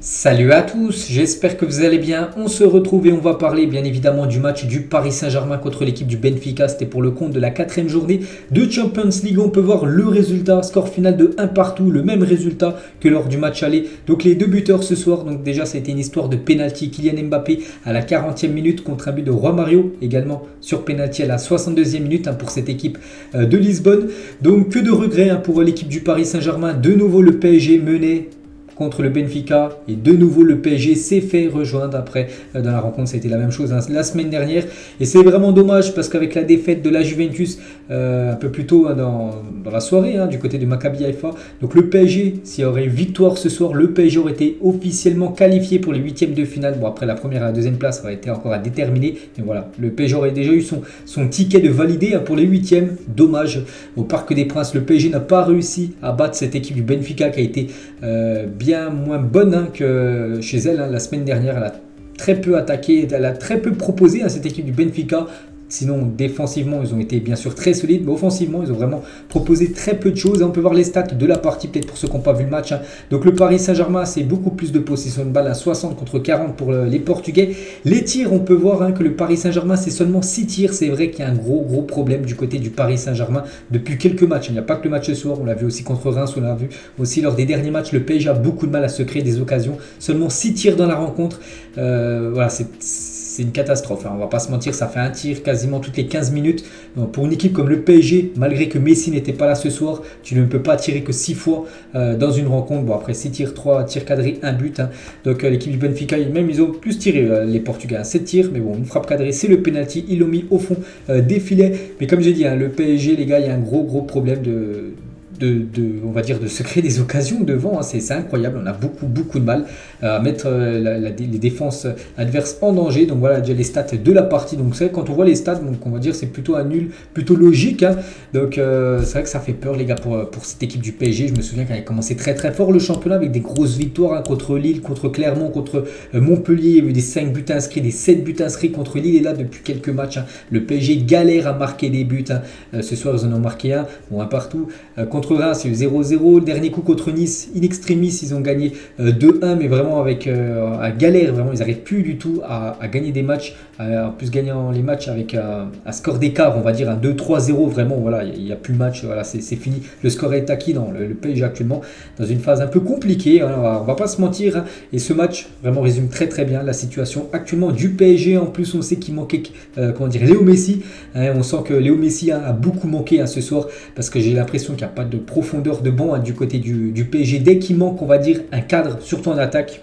Salut à tous, j'espère que vous allez bien. On se retrouve et on va parler bien évidemment du match du Paris Saint-Germain contre l'équipe du Benfica. C'était pour le compte de la 4e journée de Champions League. On peut voir le résultat, score final de 1 partout, le même résultat que lors du match aller. Donc les deux buteurs ce soir, donc déjà c'était une histoire de penalty. Kylian Mbappé à la 40e minute contre un but de Romario, également sur penalty à la 62e minute pour cette équipe de Lisbonne. Donc que de regrets pour l'équipe du Paris Saint-Germain. De nouveau le PSG mené contre le Benfica et de nouveau le PSG s'est fait rejoindre après dans la rencontre. C'était la même chose la semaine dernière et c'est vraiment dommage parce qu'avec la défaite de la Juventus un peu plus tôt dans la soirée du côté de Maccabi Haïfa, donc le PSG, s'il y aurait eu victoire ce soir, le PSG aurait été officiellement qualifié pour les huitièmes de finale. Bon, après la première et la deuxième place aurait été encore à déterminer, mais voilà, le PSG aurait déjà eu son ticket de validé pour les huitièmes. Dommage, au Parc des Princes, le PSG n'a pas réussi à battre cette équipe du Benfica qui a été bien moins bonne que chez elle. La semaine dernière, elle a très peu attaqué, elle a très peu proposé à cette équipe du Benfica. Sinon, défensivement, ils ont été bien sûr très solides, mais offensivement, ils ont vraiment proposé très peu de choses. On peut voir les stats de la partie, peut-être pour ceux qui n'ont pas vu le match. Donc le Paris Saint-Germain, c'est beaucoup plus de possession de balle, 60 contre 40 pour les Portugais. Les tirs, on peut voir que le Paris Saint-Germain, c'est seulement 6 tirs. C'est vrai qu'il y a un gros problème du côté du Paris Saint-Germain depuis quelques matchs. Il n'y a pas que le match ce soir, on l'a vu aussi contre Reims, on l'a vu aussi lors des derniers matchs. Le PSG a beaucoup de mal à se créer des occasions. Seulement 6 tirs dans la rencontre. Voilà, c'est une catastrophe, on va pas se mentir, ça fait un tir quasiment toutes les 15 minutes. Donc pour une équipe comme le PSG, malgré que Messi n'était pas là ce soir, tu ne peux pas tirer que 6 fois dans une rencontre. Bon, après 6 tirs, 3 tirs cadrés, 1 but. Donc l'équipe du Benfica, même ils ont plus tiré les Portugais, 7 tirs, mais bon, une frappe cadrée, c'est le penalty, ils l'ont mis au fond des filets. Mais comme j'ai dit, le PSG, les gars, il y a un gros problème on va dire de se créer des occasions devant. C'est incroyable, on a beaucoup de mal à mettre les défenses adverses en danger. Donc voilà déjà les stats de la partie. Donc c'est vrai, quand on voit les stats, donc on va dire c'est plutôt un nul, plutôt logique. Donc c'est vrai que ça fait peur les gars pour cette équipe du PSG. Je me souviens qu'elle avait commencé très fort le championnat avec des grosses victoires contre Lille, contre Clermont, contre Montpellier. Il y a eu des 5 buts inscrits, des 7 buts inscrits contre Lille. Et là depuis quelques matchs, le PSG galère à marquer des buts. Ce soir ils en ont marqué un partout. Contre Reims, il y a eu 0-0. Le dernier coup contre Nice, in extremis, ils ont gagné 2-1, mais vraiment avec à galère. Vraiment, ils n'arrivent plus du tout à gagner des matchs. En plus, gagnant les matchs avec un score d'écart, on va dire un 2-3-0. Vraiment, voilà, il n'y a plus de match. Voilà, c'est fini. Le score est acquis dans le PSG actuellement, dans une phase un peu compliquée. On va pas se mentir. Et ce match vraiment résume très bien la situation actuellement du PSG. En plus, on sait qu'il manquait Léo Messi. On sent que Léo Messi a beaucoup manqué ce soir parce que j'ai l'impression qu'il n'y a pas de profondeur de banc du côté du PSG. Dès qu'il manque, on va dire, un cadre, surtout en attaque,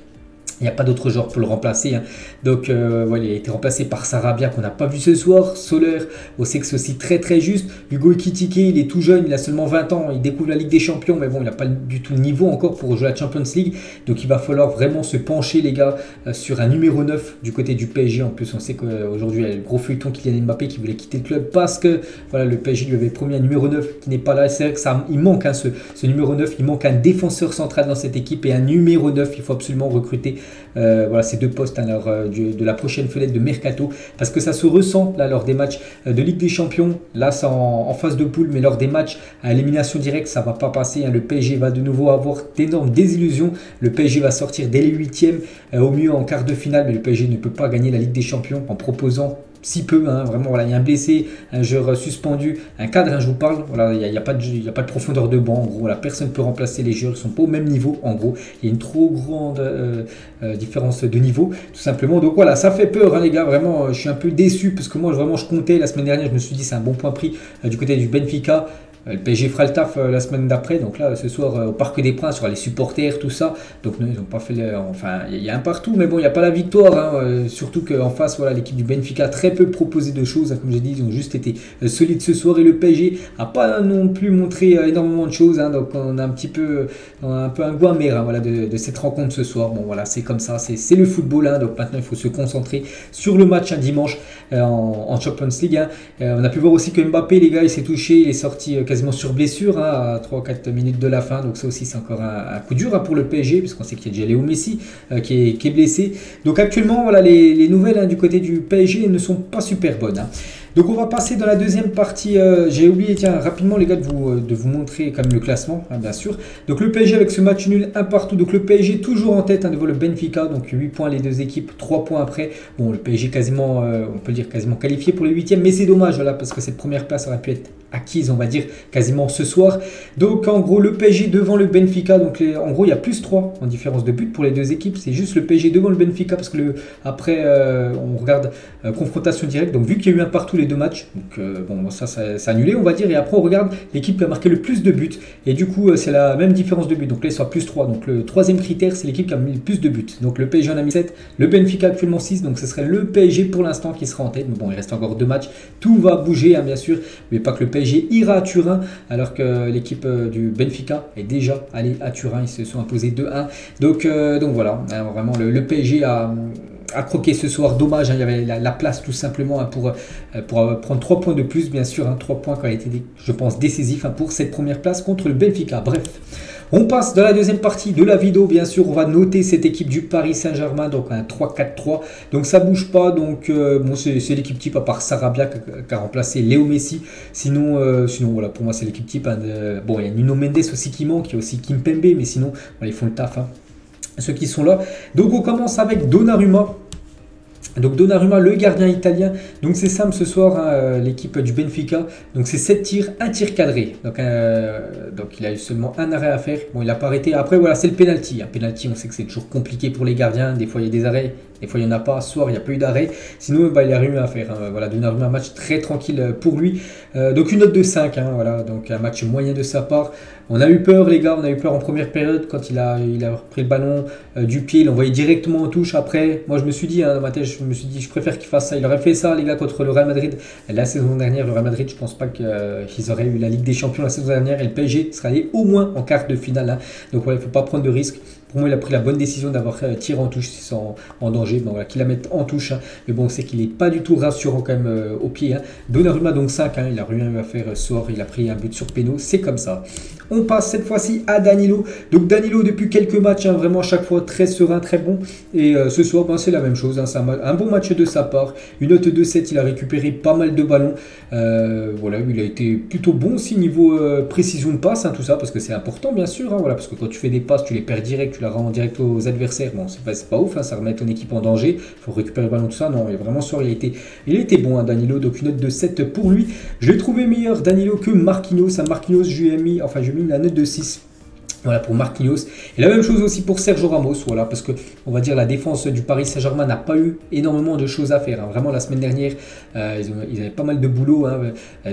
il n'y a pas d'autre joueur pour le remplacer. Donc voilà, il a été remplacé par Sarabia qu'on n'a pas vu ce soir. Soler, on sait que c'est aussi très juste. Hugo Ekitike, il est tout jeune, il a seulement 20 ans, il découvre la Ligue des Champions, mais bon, il n'a pas du tout le niveau encore pour jouer la Champions League. Donc il va falloir vraiment se pencher les gars sur un numéro 9 du côté du PSG. En plus, on sait qu'aujourd'hui, il y a le gros feuilleton Kylian Mbappé qui voulait quitter le club parce que voilà, le PSG lui avait promis un numéro 9 qui n'est pas là. C'est vrai que il manque ce numéro 9, il manque un défenseur central dans cette équipe et un numéro 9, il faut absolument recruter voilà ces deux postes de la prochaine fenêtre de Mercato, parce que ça se ressent là lors des matchs de Ligue des Champions. Là c'est en phase de poule, mais lors des matchs à élimination directe ça va pas passer. Le PSG va de nouveau avoir d'énormes désillusions. Le PSG va sortir dès les huitièmes, au mieux en quart de finale, mais le PSG ne peut pas gagner la Ligue des Champions en proposant si peu, vraiment voilà, il y a un blessé, un joueur suspendu, un cadre, je vous parle, voilà, il n'y a pas de profondeur de banc, en gros, voilà, personne ne peut remplacer les joueurs, ils ne sont pas au même niveau, en gros, il y a une trop grande différence de niveau, tout simplement. Donc voilà, ça fait peur les gars, vraiment, je suis un peu déçu, parce que moi vraiment je comptais, la semaine dernière je me suis dit c'est un bon point pris du côté du Benfica. Le PSG fera le taf la semaine d'après, donc là ce soir au Parc des Princes, sur les supporters, tout ça. Donc non, ils n'ont pas fait, enfin il y a un partout, mais bon il n'y a pas la victoire, surtout qu'en face voilà, l'équipe du Benfica a très peu proposé de choses, comme j'ai dit, ils ont juste été solides ce soir et le PSG n'a pas non plus montré énormément de choses, donc on a un peu un goût amer voilà, de cette rencontre ce soir. Bon voilà, c'est comme ça, c'est le football, donc maintenant il faut se concentrer sur le match dimanche en Champions League. On a pu voir aussi que Mbappé les gars il s'est touché, il est sorti quasiment sur blessure à 3-4 minutes de la fin, donc ça aussi c'est encore un coup dur pour le PSG, puisqu'on sait qu'il y a déjà Léo Messi qui est blessé. Donc actuellement voilà, les nouvelles du côté du PSG ne sont pas super bonnes. Donc on va passer dans la deuxième partie. J'ai oublié, tiens, rapidement les gars, de vous montrer quand même le classement, hein, bien sûr. Donc le PSG avec ce match nul, un partout. Donc le PSG toujours en tête, hein, devant le Benfica. Donc 8 points les deux équipes, 3 points après. Bon, le PSG quasiment, on peut le dire quasiment qualifié pour les huitièmes. Mais c'est dommage, voilà, parce que cette première place aurait pu être acquise, on va dire, quasiment ce soir. Donc en gros, le PSG devant le Benfica. Donc en gros, il y a plus 3 en différence de but pour les deux équipes. C'est juste le PSG devant le Benfica parce que après, on regarde confrontation directe. Donc vu qu'il y a eu un partout les deux matchs, donc bon, ça c'est annulé, on va dire. Et après, on regarde l'équipe qui a marqué le plus de buts. Et du coup, c'est la même différence de buts. Donc là, il sera plus 3. Donc le troisième critère, c'est l'équipe qui a mis le plus de buts. Donc le PSG en a mis 7, le Benfica actuellement 6. Donc ce serait le PSG pour l'instant qui sera en tête. Mais bon, il reste encore 2 matchs. Tout va bouger, hein, bien sûr. Mais pas que le PSG ira à Turin, alors que l'équipe du Benfica est déjà allée à Turin. Ils se sont imposés 2-1. Donc voilà, hein, vraiment le PSG a croqué ce soir. Dommage, hein, il y avait la place tout simplement, hein, pour prendre 3 points de plus, bien sûr. Hein, 3 points qui ont été, je pense, décisifs, hein, pour cette première place contre le Benfica. Bref. On passe dans la deuxième partie de la vidéo, bien sûr, on va noter cette équipe du Paris Saint-Germain, donc un 3-4-3, donc ça bouge pas, donc bon, c'est l'équipe type à part Sarabia qui a remplacé Léo Messi, sinon voilà, pour moi c'est l'équipe type, hein, bon, il y a Nuno Mendes aussi qui manque, il y a aussi Kimpembe, mais sinon voilà, ils font le taf, hein, ceux qui sont là. Donc on commence avec Donnarumma. Donc Donnarumma, le gardien italien. Donc c'est simple ce soir, hein, l'équipe du Benfica. Donc c'est 7 tirs, 1 tir cadré. Donc il a eu seulement un arrêt à faire. Bon, il n'a pas arrêté. Après voilà, c'est le penalty. Un penalty, on sait que c'est toujours compliqué pour les gardiens. Des fois il y a des arrêts, des fois il n'y en a pas. Ce soir il n'y a pas eu d'arrêt. Sinon bah, il a rien à faire, hein. Voilà, Donnarumma, un match très tranquille pour lui. Donc une note de 5, hein, voilà. Donc un match moyen de sa part. On a eu peur les gars, on a eu peur en première période quand il a pris le ballon du pied, il l'envoyait directement en touche. Après, moi je me suis dit, hein, dans ma tête, je préfère qu'il fasse ça. Il aurait fait ça les gars contre le Real Madrid la saison dernière. Le Real Madrid, je pense pas qu'ils auraient eu la Ligue des Champions la saison dernière et le PSG serait allé au moins en quart de finale, hein. Donc voilà, il ne faut pas prendre de risques. Pour moi, il a pris la bonne décision d'avoir tiré en touche sans en danger. Bon, voilà, qu'il la mette en touche, hein. Mais bon, c'est qu'il n'est pas du tout rassurant quand même au pied, hein. Donnarumma donc 5, hein, il n'a rien eu à faire ce soir. Il a pris un but sur péno, c'est comme ça. On passe cette fois-ci à Danilo. Donc Danilo depuis quelques matchs, hein, vraiment chaque fois très serein, très bon. Et ce soir, ben, c'est la même chose, hein, c'est un bon match de sa part. Une note de 7, il a récupéré pas mal de ballons. Voilà, il a été plutôt bon aussi niveau précision de passe, hein, tout ça, parce que c'est important bien sûr, hein, voilà, parce que quand tu fais des passes, tu les perds direct, tu la rends direct aux adversaires. Bon, c'est pas ouf, hein, ça remet ton équipe en danger. Il faut récupérer le ballon, tout ça. Non, mais vraiment ce soir, il était bon, hein, Danilo. Donc une note de 7 pour lui. Je l'ai trouvé meilleur Danilo que Marquinhos. À Marquinhos, je lui ai mis la note de 6. Voilà pour Marquinhos. Et la même chose aussi pour Sergio Ramos. Voilà, parce que on va dire la défense du Paris Saint-Germain n'a pas eu énormément de choses à faire, hein. Vraiment la semaine dernière, ils avaient pas mal de boulot, hein,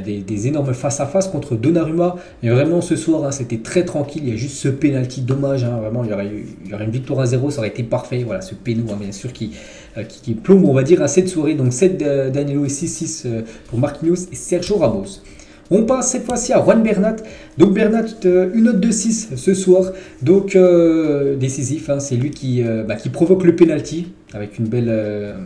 des énormes face-à-face contre Donnarumma. Mais vraiment ce soir, hein, c'était très tranquille. Il y a juste ce penalty dommage, hein. Vraiment, il y aurait une victoire à 0, ça aurait été parfait. Voilà, ce péno, hein, bien sûr, qui plombe, on va dire, à cette soirée. Donc 7 Danilo et 6-6 pour Marquinhos et Sergio Ramos. On passe cette fois-ci à Juan Bernat. Donc Bernat, une note de 6 ce soir. Donc décisif, hein, c'est lui qui provoque le penalty avec une belle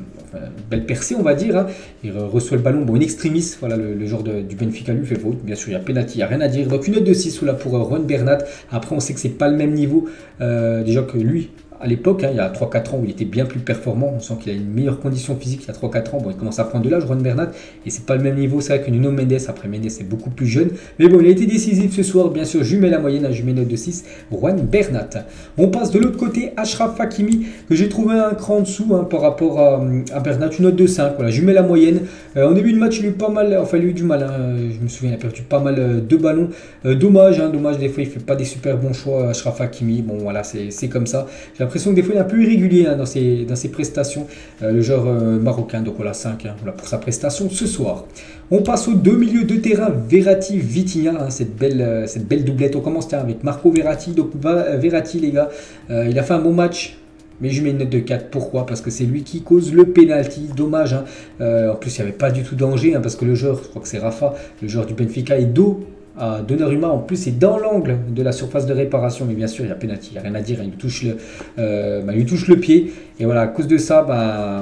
percée, on va dire, hein. Il reçoit le ballon, bon, in extremis, voilà, le joueur du Benfica lui fait faute. Bien sûr, il y a penalty, il n'y a rien à dire. Donc une note de 6 là, pour Juan Bernat. Après, on sait que c'est pas le même niveau déjà que lui. À l'époque, hein, il y a 3-4 ans où il était bien plus performant, on sent qu'il a une meilleure condition physique il y a 3-4 ans. Bon, il commence à prendre de l'âge, Juan Bernat, et c'est pas le même niveau, c'est vrai que Nuno Mendes. Après, Mendes est beaucoup plus jeune, mais bon, il a été décisif ce soir. Bien sûr, je mets la moyenne, je mets note de 6, Juan Bernat. On passe de l'autre côté, Achraf Hakimi, que j'ai trouvé un cran en dessous, hein, par rapport à Bernat, une note de 5. Voilà, je mets la moyenne. En début de match, il a eu pas mal, enfin, il a eu du mal, hein, je me souviens, il a perdu pas mal de ballons. Dommage, hein, dommage, des fois, il fait pas des super bons choix, Achraf Hakimi. Bon, voilà, c'est comme ça. J'ai l'impression que des fois, il est un peu irrégulier, hein, dans ses prestations, le joueur marocain. Donc voilà, 5, hein, voilà, pour sa prestation ce soir. On passe aux deux milieux de terrain, Verratti, Vitinha, hein, cette belle doublette. On commence avec Marco Verratti. Donc Verratti, les gars, il a fait un bon match, mais je mets une note de 4. Pourquoi? Parce que c'est lui qui cause le penalty. Dommage, hein. En plus, il n'y avait pas du tout danger, hein, parce que le joueur, je crois que c'est Rafa, le joueur du Benfica, est dos à Donnarumma. En plus, c'est dans l'angle de la surface de réparation. Mais bien sûr, il y a pénalty, il n'y a rien à dire. Il lui touche le pied. Et voilà, à cause de ça,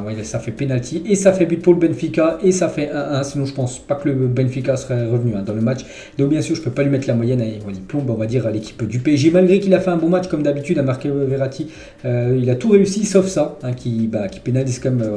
ouais, ça fait pénalty. Et ça fait but pour le Benfica. Et ça fait 1-1. Sinon, je pense pas que le Benfica serait revenu dans le match. Donc, bien sûr, je ne peux pas lui mettre la moyenne. Il plombe, on va dire, à l'équipe du PSG. Malgré qu'il a fait un bon match, comme d'habitude, à marquer Verratti. Il a tout réussi, sauf ça, qui pénalise quand même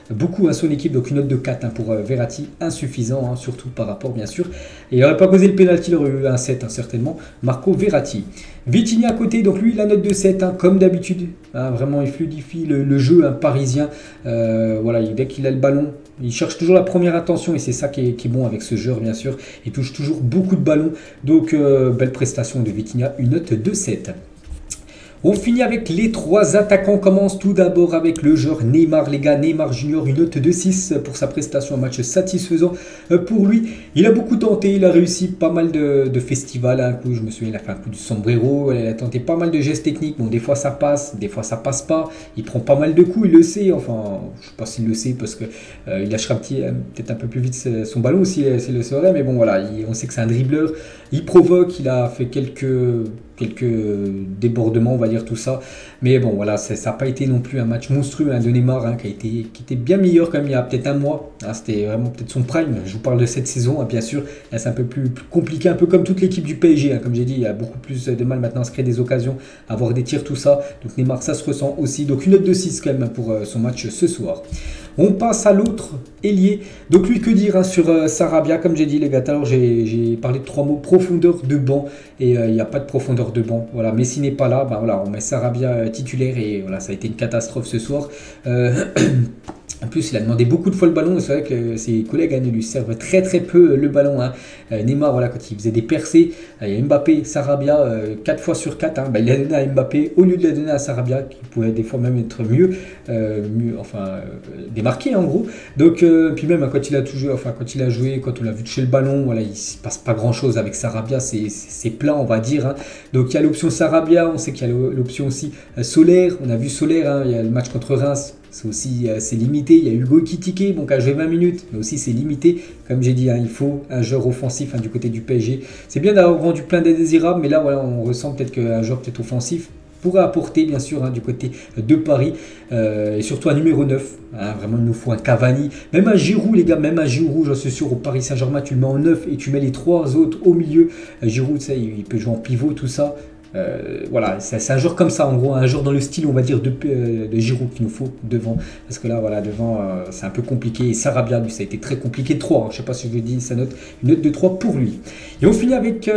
beaucoup à son équipe. Donc, une note de 4 pour Verratti. Insuffisant, surtout par rapport, bien sûr. Et il n'aurait pas causé le pénalty, il aurait eu un 7, certainement. Marco Verratti. Vitinha à côté, donc lui, la note de 7, comme d'habitude. Vraiment, il fluidifie le jeu parisien. Voilà, dès qu'il a le ballon, il cherche toujours la première attention et c'est ça qui est bon avec ce joueur, bien sûr. Il touche toujours beaucoup de ballons. Donc, belle prestation de Vitinha, une note de 7. On finit avec les 3 attaquants. On commence tout d'abord avec le joueur Neymar, les gars. Neymar Junior, une note de 6 pour sa prestation, un match satisfaisant pour lui. Il a beaucoup tenté, il a réussi pas mal de festivals. Un coup, je me souviens, il a fait un coup du sombrero, il a tenté pas mal de gestes techniques. Bon, des fois ça passe, des fois ça passe pas. Il prend pas mal de coups, il le sait. Enfin, je sais pas s'il le sait parce que il lâchera peut-être un peu plus vite son ballon s'il le saurait. Mais bon, voilà, on sait que c'est un dribbleur. Il provoque, il a fait quelques débordements, on va dire tout ça. Mais bon, voilà, ça n'a pas été non plus un match monstrueux de Neymar, qui était bien meilleur quand même il y a peut-être un mois. C'était vraiment peut-être son prime. Je vous parle de cette saison, bien sûr. Là, c'est un peu plus compliqué, un peu comme toute l'équipe du PSG. Comme j'ai dit, il y a beaucoup plus de mal maintenant à se créer des occasions, à avoir des tirs, tout ça. Donc Neymar, ça se ressent aussi. Donc une note de 6 quand même pour son match ce soir. On passe à l'autre ailier. Donc lui, que dire sur Sarabia, comme j'ai dit les gars. Alors j'ai parlé de 3 mots, profondeur de banc. Et il n'y a pas de profondeur de banc. Voilà, Messi n'est pas là. Voilà, on met Sarabia titulaire et voilà, ça a été une catastrophe ce soir. En plus, il a demandé beaucoup de fois le ballon. C'est vrai que ses collègues ne lui servent très peu le ballon. Neymar, voilà, quand il faisait des percées, il y a Mbappé, Sarabia, 4 fois sur 4. Il l'a donné à Mbappé au lieu de la donner à Sarabia, qui pouvait des fois même être mieux démarqué en gros. Donc, puis même quand il a tout joué, quand il a joué, quand on l'a vu toucher le ballon, voilà, il ne se passe pas grand chose avec Sarabia. C'est plat, on va dire. Donc, il y a l'option Sarabia. On sait qu'il y a l'option aussi Solaire. On a vu Solaire, il y a le match contre Reims. C'est limité. Il y a Hugo Ekitike, qui a joué 20 minutes, mais aussi c'est limité. Comme j'ai dit, il faut un joueur offensif du côté du PSG. C'est bien d'avoir vendu plein d'indésirables, mais là, voilà, on ressent peut-être qu'un joueur peut-être offensif pourrait apporter, bien sûr, du côté de Paris. Et surtout un numéro 9. Vraiment, il nous faut un Cavani. Même un Giroud, les gars, même un Giroud, j'en suis sûr, au Paris Saint-Germain, tu le mets en 9 et tu mets les 3 autres au milieu. Giroud, il peut jouer en pivot, tout ça. Voilà, c'est un joueur comme ça, en gros, un joueur dans le style, on va dire, de Giroud qu'il nous faut devant. Parce que là, voilà, devant, c'est un peu compliqué. Et Sarabia, lui, ça a été très compliqué. 3, je ne sais pas si je vous dis sa note, une note de 3 pour lui. Et on finit avec,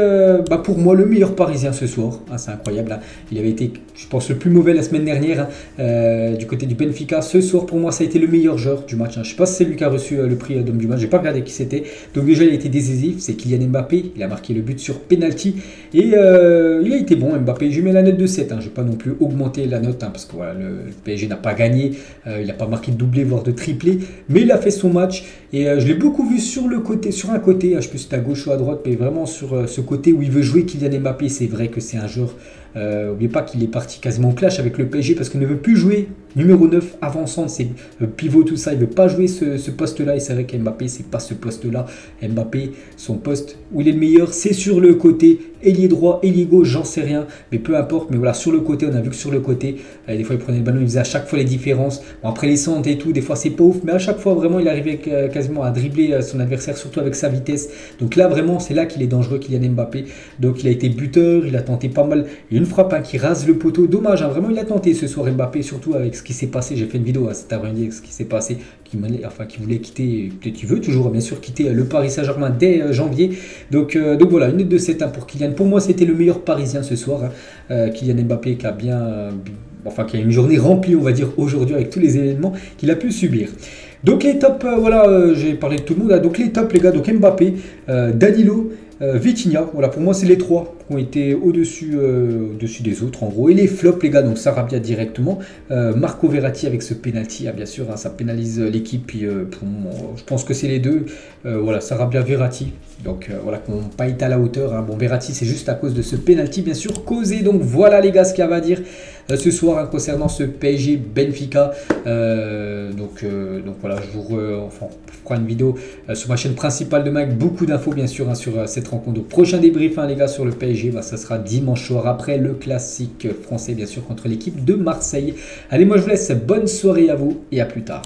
pour moi, le meilleur Parisien ce soir. C'est incroyable. Il avait été, je pense, le plus mauvais la semaine dernière du côté du Benfica. Ce soir, pour moi, ça a été le meilleur joueur du match. Je ne sais pas si c'est lui qui a reçu le prix d'homme du match. Je n'ai pas regardé qui c'était. Donc déjà, il a été décisif. C'est Kylian Mbappé. Il a marqué le but sur penalty. Et il a été bon. Mbappé, je lui mets la note de 7, je ne vais pas non plus augmenter la note, parce que voilà, le PSG n'a pas gagné, il n'a pas marqué de doublé, voire de triplé, mais il a fait son match, et je l'ai beaucoup vu sur un côté, je ne sais plus si c'est à gauche ou à droite, mais vraiment sur ce côté où il veut jouer Kylian Mbappé. C'est vrai que c'est un joueur, n'oubliez pas qu'il est parti quasiment en clash avec le PSG, parce qu'il ne veut plus jouer numéro 9 avançant, c'est pivot, tout ça, il ne veut pas jouer ce poste-là, et c'est vrai qu'Mbappé, c'est pas ce poste-là. Mbappé, son poste où il est le meilleur, c'est sur le côté, ailier droit, ailier gauche, j'en sais rien, mais peu importe. Mais voilà, sur le côté, on a vu que sur le côté, des fois il prenait le ballon, il faisait à chaque fois les différences. Bon, après les centres et tout, des fois c'est pas ouf, mais à chaque fois vraiment il arrivait quasiment à dribbler son adversaire, surtout avec sa vitesse. Donc là vraiment, c'est là qu'il est dangereux, Kylian Mbappé. Donc il a été buteur, il a tenté pas mal. Il y a une frappe qui rase le poteau, dommage, vraiment il a tenté ce soir Mbappé, surtout avec ce qui s'est passé. J'ai fait une vidéo cet après-midi avec ce qui s'est passé, qui voulait quitter, peut-être qu'il veut toujours bien sûr quitter le Paris Saint-Germain dès janvier. Donc voilà, une note de 7 pour Kylian. Pour moi, c'était le meilleur Parisien ce soir. Kylian Mbappé qui a qui a une journée remplie, on va dire, aujourd'hui avec tous les événements qu'il a pu subir. Donc les tops, j'ai parlé de tout le monde. Donc les tops, les gars, donc Mbappé, Danilo, Vitinha, voilà, pour moi c'est les 3 qui ont été au-dessus des autres en gros. Et les flops, les gars, donc Sarabia directement, Marco Verratti avec ce penalty, bien sûr, ça pénalise l'équipe. Puis pour moi, je pense que c'est les deux. Voilà, Sarabia, Verratti, donc voilà, qui n'ont pas été à la hauteur. Bon, Verratti, c'est juste à cause de ce penalty, bien sûr, causé. Donc voilà, les gars, ce qu'il y a à dire ce soir concernant ce PSG Benfica. Donc voilà, on fera une vidéo sur ma chaîne principale demain avec beaucoup d'infos, bien sûr, sur cette rencontre. Donc prochain débrief les gars sur le PSG, ça sera dimanche soir après le classique français bien sûr contre l'équipe de Marseille. Allez, moi je vous laisse, bonne soirée à vous et à plus tard.